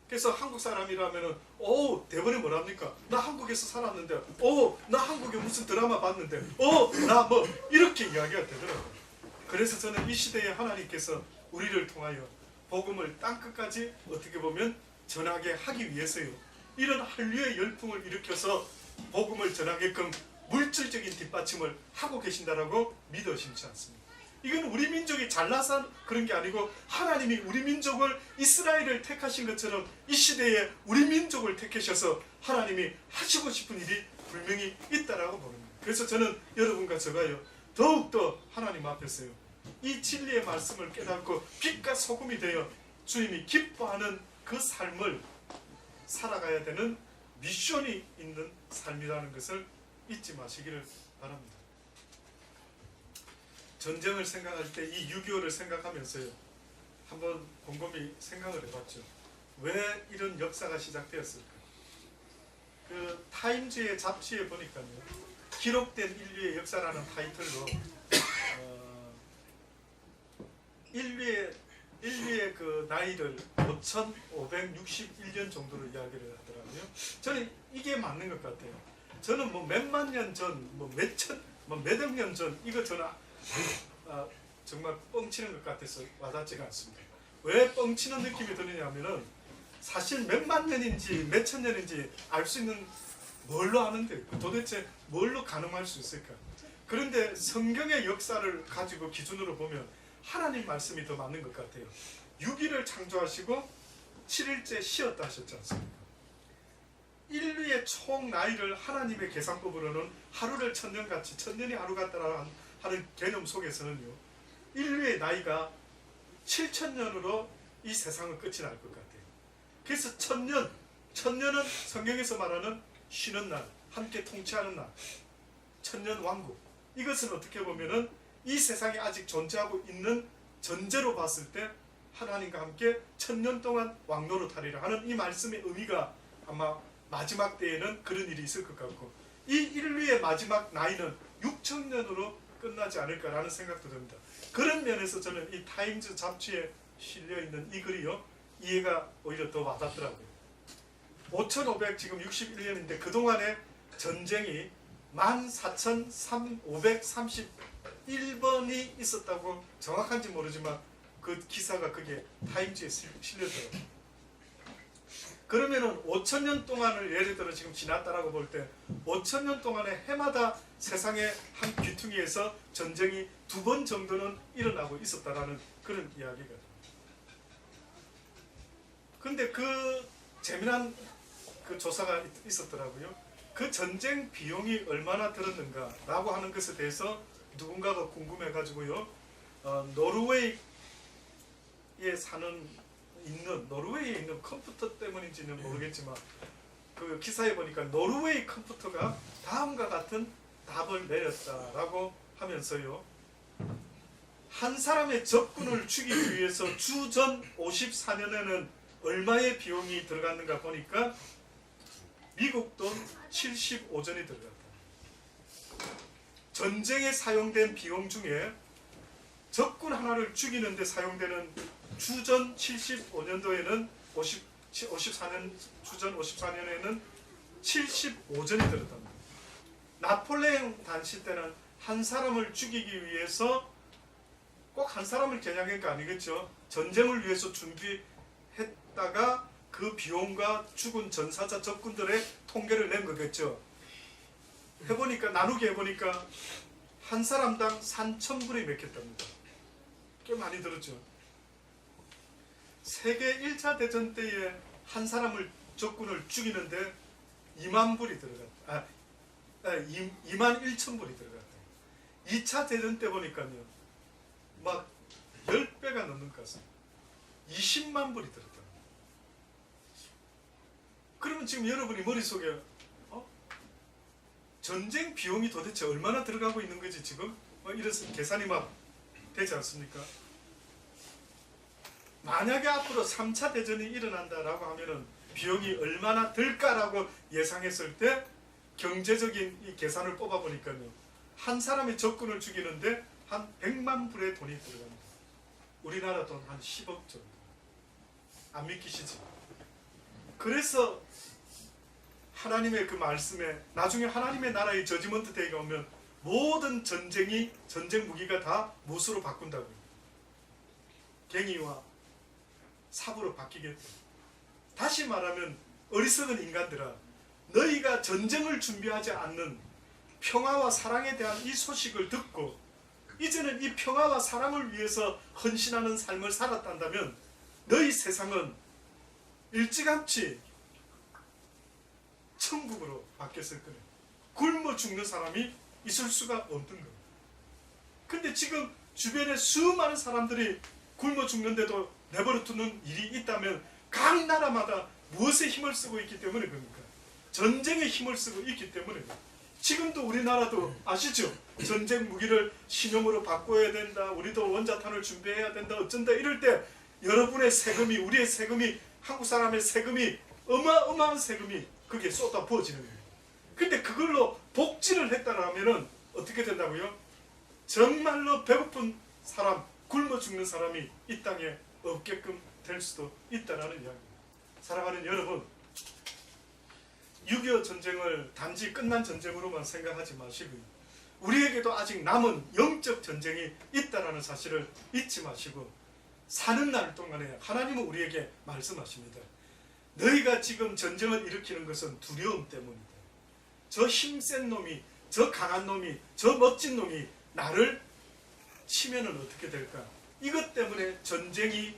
그래서 한국 사람이라면은 대번에 뭐랍니까? 나 한국에서 살았는데 나 한국에 무슨 드라마 봤는데 나 뭐 이렇게 이야기가 되더라고요. 그래서 저는 이 시대에 하나님께서 우리를 통하여 복음을 땅끝까지 어떻게 보면 전하게 하기 위해서요, 이런 한류의 열풍을 일으켜서 복음을 전하게끔 물질적인 뒷받침을 하고 계신다라고 믿어 심지 않습니다. 이건 우리 민족이 잘나서 그런 게 아니고 하나님이 우리 민족을, 이스라엘을 택하신 것처럼 이 시대에 우리 민족을 택하셔서 하나님이 하시고 싶은 일이 분명히 있다라고 보는 거예요. 그래서 저는 여러분과 저가요, 더욱더 하나님 앞에서요, 이 진리의 말씀을 깨닫고 빛과 소금이 되어 주님이 기뻐하는 그 삶을 살아가야 되는 미션이 있는 삶이라는 것을 잊지 마시기를 바랍니다. 전쟁을 생각할 때 이 6.25를 생각하면서요, 한번 곰곰이 생각을 해봤죠. 왜 이런 역사가 시작되었을까? 그 타임즈의 잡지에 보니까요, 기록된 인류의 역사라는 타이틀로 인류의 그 나이를 5,561년 정도로 이야기를 하더라고요. 저는 이게 맞는 것 같아요. 저는 뭐 몇만 년 전, 몇억 년 전, 이거 저는 정말 뻥치는 것 같아서 와닿지가 않습니다. 왜 뻥치는 느낌이 드느냐면은 사실 몇만 년인지 몇천 년인지 알 수 있는 뭘로 아는데 도대체 뭘로 가늠할 수 있을까? 그런데 성경의 역사를 가지고 기준으로 보면 하나님 말씀이 더 맞는 것 같아요. 6일을 창조하시고 7일째 쉬었다 하셨지 않습니까? 인류의 총 나이를 하나님의 계산법으로는 하루를 천년같이, 천년이 하루 같다라는 하는 개념 속에서는요, 인류의 나이가 7,000년으로 이 세상은 끝이 날 것 같아요. 그래서 천년은 성경에서 말하는 쉬는 날, 함께 통치하는 날, 천년 왕국. 이것은 어떻게 보면은 이 세상에 아직 존재하고 있는 전제로 봤을 때 하나님과 함께 1000년 동안 왕노릇하리라 하는 이 말씀의 의미가 아마 마지막 때에는 그런 일이 있을 것 같고, 이 인류의 마지막 나이는 6,000년으로 끝나지 않을까라는 생각도 듭니다. 그런 면에서 저는 이 타임즈 잡지에 실려있는 이 글이요, 이해가 오히려 더 와닿더라고요. 5,561년인데 그동안에 전쟁이 14,531번이 있었다고, 정확한지 모르지만 그 기사가 그게 타임즈에 실렸더라고요. 그러면은 5,000년 동안을 예를 들어 지금 지났다라고 볼 때 5,000년 동안에 해마다 세상의 한 귀퉁이에서 전쟁이 2번 정도는 일어나고 있었다라는 그런 이야기가 됩니다. 근데 그 재미난 그 조사가 있었더라고요. 그 전쟁 비용이 얼마나 들었는가라고 하는 것에 대해서 누군가가 궁금해가지고요, 노르웨이에 노르웨이에 있는 컴퓨터 때문인지는 모르겠지만 그 기사에 보니까 노르웨이 컴퓨터가 다음과 같은 답을 내렸다라고 하면서요, 한 사람의 적군을 죽이기 위해서 주전 54년에는 얼마의 비용이 들어갔는가 보니까 미국 돈 75전이 들어갔다. 전쟁에 사용된 비용 중에 적군 하나를 죽이는데 사용되는 주전 75년도에는 54년 주전 54년에는 75전이 들었답니다. 나폴레옹 당시 때는 한 사람을 죽이기 위해서 꼭 한 사람을 겨냥한 게 아니겠죠. 전쟁을 위해서 준비했다가 그 비용과 죽은 전사자 적군들의 통계를 낸 거겠죠. 나누기 해보니까 한 사람당 3,000불이 맥혔답니다. 꽤 많이 들었죠. 세계 1차 대전 때에 한 사람을 적군을 죽이는데 2만 불이 들어갔다. 2만 1천 불이 들어갔다. 2차 대전 때 보니까요, 막 10배가 넘는 것 같습니다. 20만 불이 들었다. 그러면 지금 여러분이 머릿속에 전쟁 비용이 도대체 얼마나 들어가고 있는 거지 지금? 이런 계산이 막 되지 않습니까? 만약에 앞으로 3차 대전이 일어난다라고 하면은 비용이 얼마나 들까라고 예상했을 때 경제적인 이 계산을 뽑아보니까요, 한 사람의 적군을 죽이는데 한 100만 불의 돈이 들어갑니다. 우리나라 돈 한 10억 정도. 안 믿기시죠? 그래서 하나님의 그 말씀에 나중에 하나님의 나라의 저지먼트 데이가 오면 모든 전쟁 무기가 다 무엇으로 바꾼다고요? 갱이와 삽으로 바뀌겠다. 다시 말하면 어리석은 인간들아, 너희가 전쟁을 준비하지 않는 평화와 사랑에 대한 이 소식을 듣고 이제는 이 평화와 사랑을 위해서 헌신하는 삶을 살았단다면 너희 세상은 일찌감치 천국으로 바뀌었을 거예요. 굶어 죽는 사람이 있을 수가 없는 거예요. 근데 지금 주변에 수많은 사람들이 굶어 죽는데도 내버려 두는 일이 있다면 각 나라마다 무엇에 힘을 쓰고 있기 때문에 그럽니까? 전쟁에 힘을 쓰고 있기 때문에. 지금도 우리나라도 아시죠? 전쟁 무기를 신형으로 바꿔야 된다, 우리도 원자탄을 준비해야 된다, 어쩐다 이럴 때 여러분의 세금이, 우리의 세금이, 한국 사람의 세금이, 어마어마한 세금이 그게 쏟아 부어지는 거예요. 근데 그걸로 복지를 했다라면 어떻게 된다고요? 정말로 배고픈 사람, 굶어 죽는 사람이 이 땅에 없게끔 될 수도 있다라는 이야기입니다. 사랑하는 여러분, 6.25 전쟁을 단지 끝난 전쟁으로만 생각하지 마시고요, 우리에게도 아직 남은 영적 전쟁이 있다라는 사실을 잊지 마시고 사는 날 동안에 하나님은 우리에게 말씀하십니다. 너희가 지금 전쟁을 일으키는 것은 두려움 때문이다. 저 힘센 놈이, 저 강한 놈이, 저 멋진 놈이 나를 치면은 어떻게 될까? 이것 때문에 전쟁이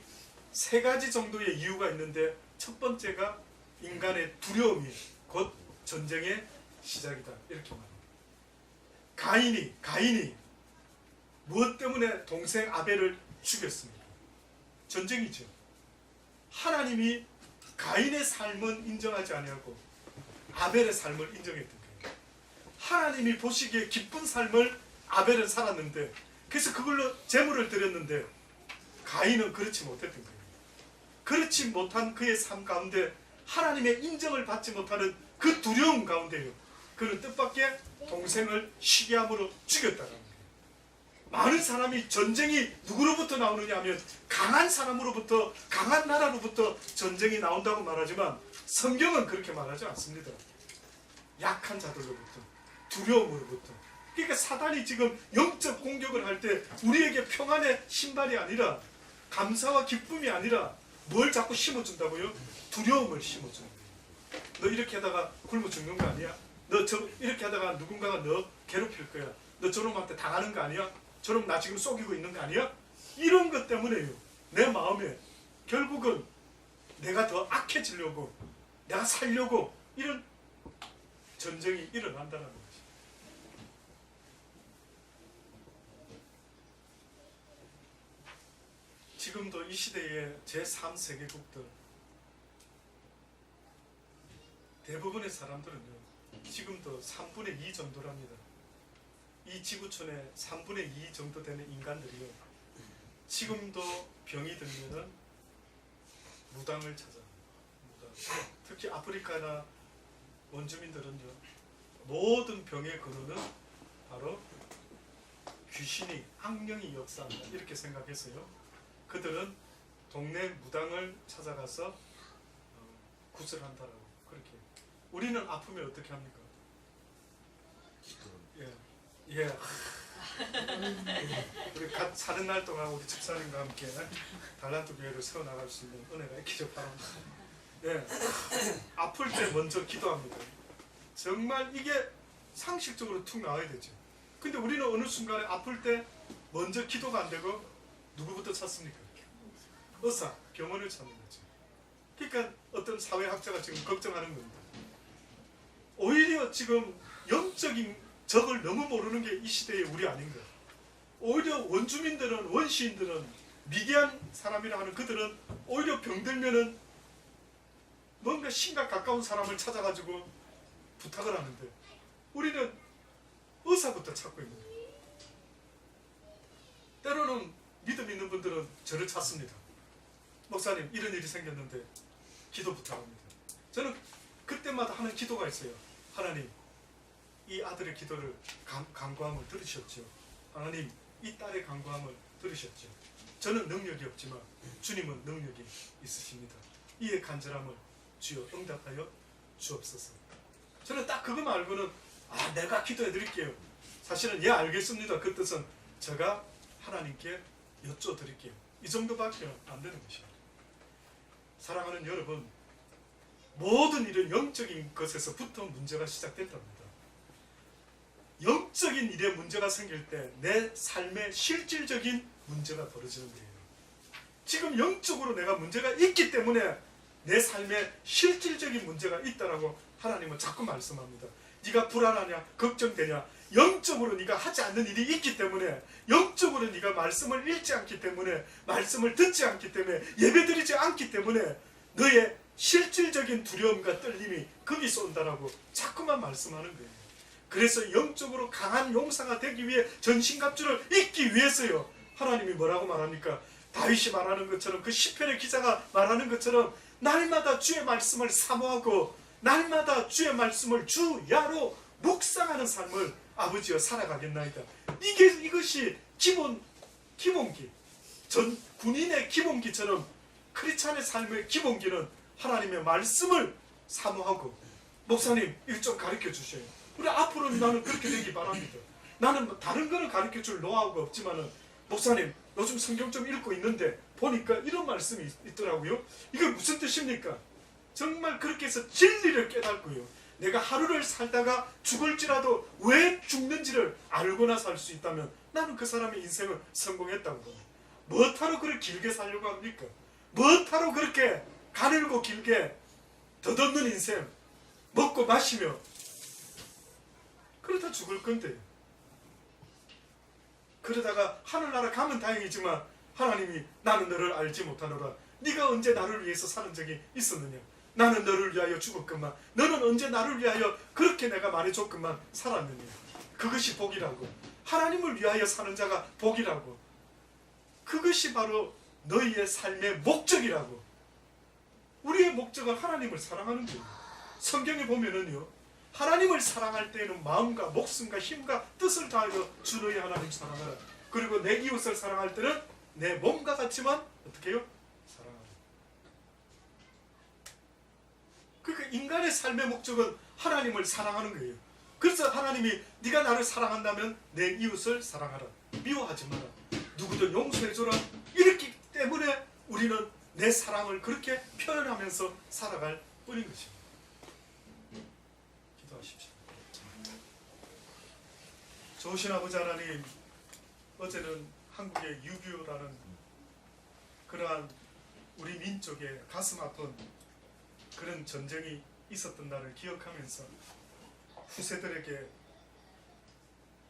세 가지 정도의 이유가 있는데 첫 번째가 인간의 두려움이 곧 전쟁의 시작이다. 이렇게 말합니다. 가인이 무엇 때문에 동생 아벨을 죽였습니까? 전쟁이죠. 하나님이 가인의 삶은 인정하지 아니하고 아벨의 삶을 인정했던 거예요. 하나님이 보시기에 기쁜 삶을 아벨은 살았는데, 그래서 그걸로 제물을 드렸는데 가인은 그렇지 못했던 거예요. 그렇지 못한 그의 삶 가운데 하나님의 인정을 받지 못하는 그 두려움 가운데요, 그는 뜻밖의 동생을 시기함으로 죽였다는 거예요. 많은 사람이 전쟁이 누구로부터 나오느냐 하면 강한 사람으로부터, 강한 나라로부터 전쟁이 나온다고 말하지만 성경은 그렇게 말하지 않습니다. 약한 자들로부터, 두려움으로부터. 그러니까 사단이 지금 영적 공격을 할 때 우리에게 평안의 신발이 아니라, 감사와 기쁨이 아니라 뭘 자꾸 심어준다고요? 두려움을 심어주는 거예요. 너 이렇게 하다가 굶어 죽는 거 아니야? 너 이렇게 하다가 누군가가 너 괴롭힐 거야. 너 저놈한테 당하는 거 아니야? 저놈 나 지금 속이고 있는 거 아니야? 이런 것 때문에요, 내 마음에 결국은 내가 더 악해지려고, 내가 살려고 이런 전쟁이 일어난다는 거지. 지금도 이 시대의 제3세계국들 대부분의 사람들은요, 지금도 3분의 2 정도랍니다. 이 지구촌의 3분의 2 정도 되는 인간들이요, 지금도 병이 들면은 무당을 찾아요. 특히 아프리카나 원주민들은요, 모든 병의 근원은 바로 귀신이, 악령이 역사한다 이렇게 생각했어요. 그들은 동네 무당을 찾아가서 구슬한다라고 그렇게. 우리는 아프면 어떻게 합니까? 예. 우리 사는 날 동안 우리 집사님과 함께 달란트 교회를 세워나갈 수 있는 은혜가 있기를 바랍니다. 예. 아플 때 먼저 기도합니다. 정말 이게 상식적으로 툭 나와야 되죠. 근데 우리는 어느 순간에 아플 때 먼저 기도가 안 되고 누구부터 찾습니까? 의사, 병원을 찾는 거죠. 그러니까 어떤 사회학자가 지금 걱정하는 겁니다. 오히려 지금 영적인 적을 너무 모르는 게 이 시대의 우리 아닌가. 오히려 원주민들은, 원시인들은, 미개한 사람이라 하는 그들은 오히려 병들면은 뭔가 신과 가까운 사람을 찾아가지고 부탁을 하는데 우리는 의사부터 찾고 있는 거예요. 때로는 믿음 있는 분들은 저를 찾습니다. 목사님, 이런 일이 생겼는데 기도 부탁합니다. 저는 그때마다 하는 기도가 있어요. 하나님, 이 아들의 기도를 간구함을 들으셨죠. 하나님, 이 딸의 간구함을 들으셨죠. 저는 능력이 없지만 주님은 능력이 있으십니다. 이의 간절함을 주여 응답하여 주옵소서. 저는 딱 그것만 알고는 내가 기도해 드릴게요. 사실은 알겠습니다. 그 뜻은 제가 하나님께 여쭤드릴게요. 이 정도밖에 안 되는 것입니다. 사랑하는 여러분, 모든 일은 영적인 것에서부터 문제가 시작된답니다. 영적인 일에 문제가 생길 때 내 삶에 실질적인 문제가 벌어지는 거예요. 지금 영적으로 내가 문제가 있기 때문에 내 삶에 실질적인 문제가 있다라고 하나님은 자꾸 말씀합니다. 네가 불안하냐, 걱정되냐, 영적으로 네가 하지 않는 일이 있기 때문에, 영적으로 네가 말씀을 읽지 않기 때문에, 말씀을 듣지 않기 때문에, 예배드리지 않기 때문에 너의 실질적인 두려움과 떨림이 거기서 온다라고 자꾸만 말씀하는 거예요. 그래서 영적으로 강한 용사가 되기 위해 전신갑주를 입기 위해서요, 하나님이 뭐라고 말합니까? 다윗이 말하는 것처럼, 그 시편의 기자가 말하는 것처럼 날마다 주의 말씀을 사모하고 날마다 주의 말씀을 주야로 묵상하는 삶을 아버지여 살아가겠나이다. 이것이 기본기, 전 군인의 기본기처럼 크리스찬의 삶의 기본기는 하나님의 말씀을 사모하고, 목사님 이거 좀 가르쳐 주셔요. 우리 앞으로는 나는 그렇게 되기 바랍니다. 나는 다른 거는 가르쳐 줄 노하우가 없지만은, 목사님 요즘 성경 좀 읽고 있는데 보니까 이런 말씀이 있더라고요. 이게 무슨 뜻입니까? 정말 그렇게 해서 진리를 깨닫고요, 내가 하루를 살다가 죽을지라도 왜 죽는지를 알고나 살 수 있다면 나는 그 사람의 인생을 성공했다고 봅니다. 뭐하러 그렇게 길게 살려고 합니까? 뭐하러 그렇게 가늘고 길게 덧없는 인생 먹고 마시며 그러다 죽을 건데, 그러다가 하늘나라 가면 다행이지만 하나님이 나는 너를 알지 못하노라, 네가 언제 나를 위해서 사는 적이 있었느냐, 나는 너를 위하여 죽었건만, 너는 언제 나를 위하여 그렇게 내가 말해줬건만 살았느냐. 그것이 복이라고, 하나님을 위하여 사는 자가 복이라고, 그것이 바로 너희의 삶의 목적이라고. 우리의 목적은 하나님을 사랑하는 거예요. 성경에 보면은요, 하나님을 사랑할 때에는 마음과 목숨과 힘과 뜻을 다하여 주 너희 하나님 사랑하라. 그리고 내 이웃을 사랑할 때는 내 몸과 같지만 어떻게 해요? 사랑하라. 그러니까 인간의 삶의 목적은 하나님을 사랑하는 거예요. 그래서 하나님이 네가 나를 사랑한다면 내 이웃을 사랑하라, 미워하지 마라, 누구든 용서해줘라. 이렇기 때문에 우리는 내 사랑을 그렇게 표현하면서 살아갈 뿐인 것입니다. 기도하십시오. 좋으신 아버지 하나님, 어제는 한국의 6.25라는 그러한 우리 민족의 가슴 아픈 그런 전쟁이 있었던 날을 기억하면서 후세들에게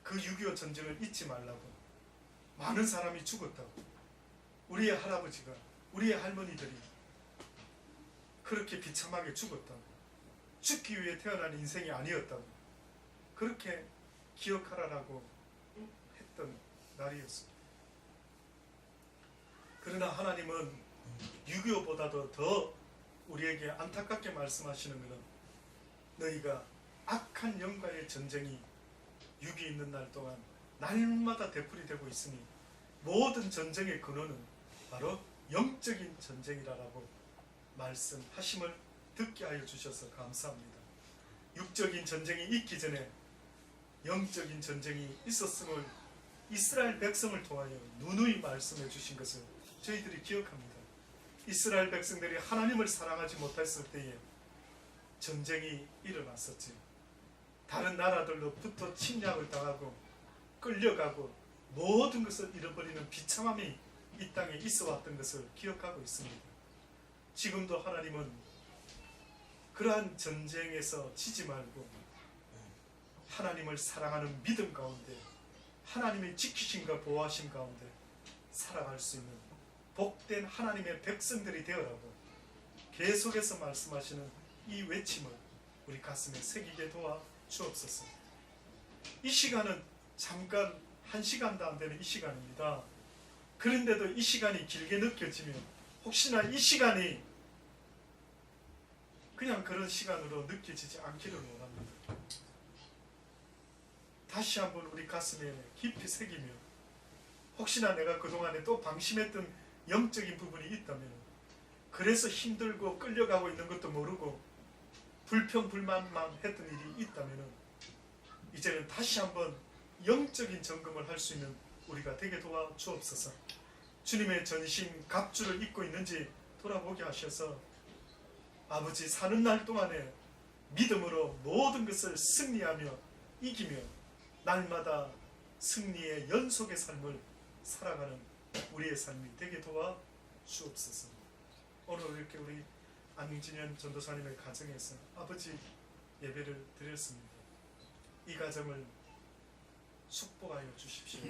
그 6.25 전쟁을 잊지 말라고, 많은 사람이 죽었다고, 우리의 할아버지가, 우리의 할머니들이 그렇게 비참하게 죽었다고, 죽기 위해 태어난 인생이 아니었다고 그렇게 기억하라라고 했던 날이었습니다. 그러나 하나님은 6.25보다도 더 우리에게 안타깝게 말씀하시는 것은, 너희가 악한 영과의 전쟁이 6.25 있는 날 동안 날마다 되풀이되고 있으니 모든 전쟁의 근원은 바로 영적인 전쟁이라고 말씀하심을 듣게 하여 주셔서 감사합니다. 육적인 전쟁이 있기 전에 영적인 전쟁이 있었음을 이스라엘 백성을 통하여 누누이 말씀해 주신 것을 저희들이 기억합니다. 이스라엘 백성들이 하나님을 사랑하지 못했을 때에 전쟁이 일어났었지. 다른 나라들로부터 침략을 당하고 끌려가고 모든 것을 잃어버리는 비참함이 이 땅에 있어 왔던 것을 기억하고 있습니다. 지금도 하나님은 그러한 전쟁에서 지지 말고 하나님을 사랑하는 믿음 가운데, 하나님의 지키심과 보호하심 가운데 살아갈 수 있는 복된 하나님의 백성들이 되어라고 계속해서 말씀하시는 이 외침을 우리 가슴에 새기게 도와 주옵소서. 이 시간은 잠깐 1시간도 안 되는 이 시간입니다. 그런데도 이 시간이 길게 느껴지며 혹시나 이 시간이 그냥 그런 시간으로 느껴지지 않기를 원합니다. 다시 한번 우리 가슴에 깊이 새기며 혹시나 내가 그동안에 또 방심했던 영적인 부분이 있다면 그래서 힘들고 끌려가고 있는 것도 모르고 불평불만만 했던 일이 있다면 이제는 다시 한번 영적인 점검을 할 수 있는 우리가 되게 도와주옵소서. 주님의 전신 갑주를 입고 있는지 돌아보게 하셔서 아버지 사는 날 동안에 믿음으로 모든 것을 승리하며 이기며 날마다 승리의 연속의 삶을 살아가는 우리의 삶이 되게 도와주옵소서. 오늘 이렇게 우리 안진현 전도사님의 가정에서 아버지 예배를 드렸습니다. 이 가정을 축복하여 주십시오.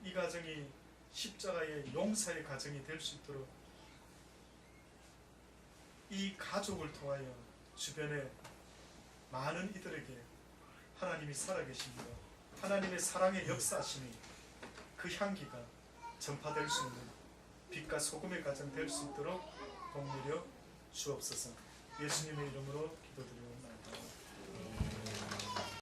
이 가정이 십자가의 용사의 가정이 될 수 있도록 이 가족을 통하여 주변에 많은 이들에게 하나님이 살아계십니다. 하나님의 사랑의 역사하심이 그 향기가 전파될 수 있는 빛과 소금의 가정 될 수 있도록 복내려 주옵소서. 예수님의 이름으로 기도드리옵나이다.